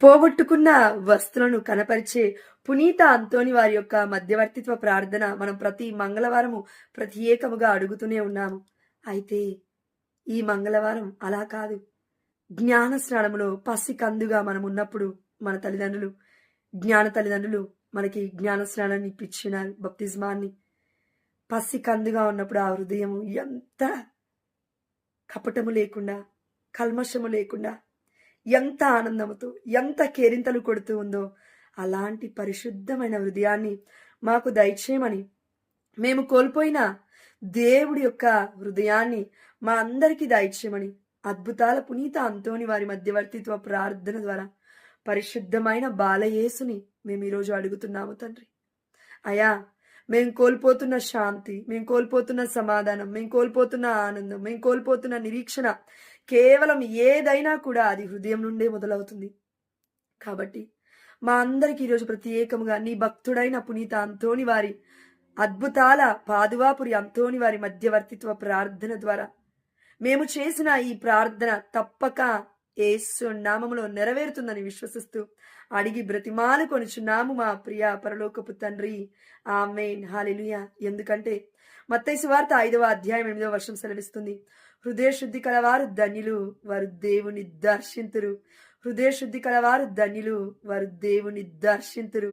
పోగొట్టుకున్న వస్తువులను కనపరిచే పునీత అంతోని వారి యొక్క మధ్యవర్తిత్వ ప్రార్థన మనం ప్రతి మంగళవారము ప్రత్యేకముగా అడుగుతూనే ఉన్నాము. అయితే ఈ మంగళవారం అలా కాదు. జ్ఞాన స్నానములో పసికందుగా మనం ఉన్నప్పుడు మన తల్లిదండ్రులు, జ్ఞాన తల్లిదండ్రులు మనకి జ్ఞాన స్నానాన్ని ఇప్పించినారు, బప్తిస్మాన్ని. పసికందుగా ఉన్నప్పుడు ఆ హృదయం ఎంత కపటము లేకుండా, కల్మషము లేకుండా, ఎంత ఆనందముతో, ఎంత కేరింతలు కొడుతూ ఉందో అలాంటి పరిశుద్ధమైన హృదయాన్ని మాకు దయచేయమని, మేము కోల్పోయిన దేవుడి యొక్క హృదయాన్ని మా అందరికీ దయచేయమని అద్భుతాల పునీత అంతోని వారి మధ్యవర్తిత్వ ప్రార్థన ద్వారా పరిశుద్ధమైన బాలయేసుని మేము ఈరోజు అడుగుతున్నాము తండ్రి. అయా, మేము కోల్పోతున్న శాంతి, మేము కోల్పోతున్న సమాధానం, మేము కోల్పోతున్న ఆనందం, మేము కోల్పోతున్న నిరీక్షణ కేవలం ఏదైనా కూడా అది హృదయం నుండే మొదలవుతుంది. కాబట్టి మా అందరికీ ఈరోజు ప్రత్యేకముగా నీ భక్తుడైన పునీత అంతోని వారి అద్భుతాల పాదువాపురి అంతోని వారి మధ్యవర్తిత్వ ప్రార్థన ద్వారా మేము చేసిన ఈ ప్రార్థన తప్పక యేసు నామములో నెరవేరుతుందని విశ్వసిస్తూ అడిగి బ్రతిమాలు కొనుచున్నాము మా ప్రియ పరలోకపు తండ్రి. ఆమేన్, హల్లెలూయా. ఎందుకంటే మత్తయి సువార్త 5వ అధ్యాయం 8వ వచనం సెలవిస్తుంది, హృదయ శుద్ధి కలవారు ధన్యులు, వారు దేవుని దర్శింతురు. హృదయ శుద్ధి కలవారు ధన్యులు, వారు దేవుని దర్శింతురు.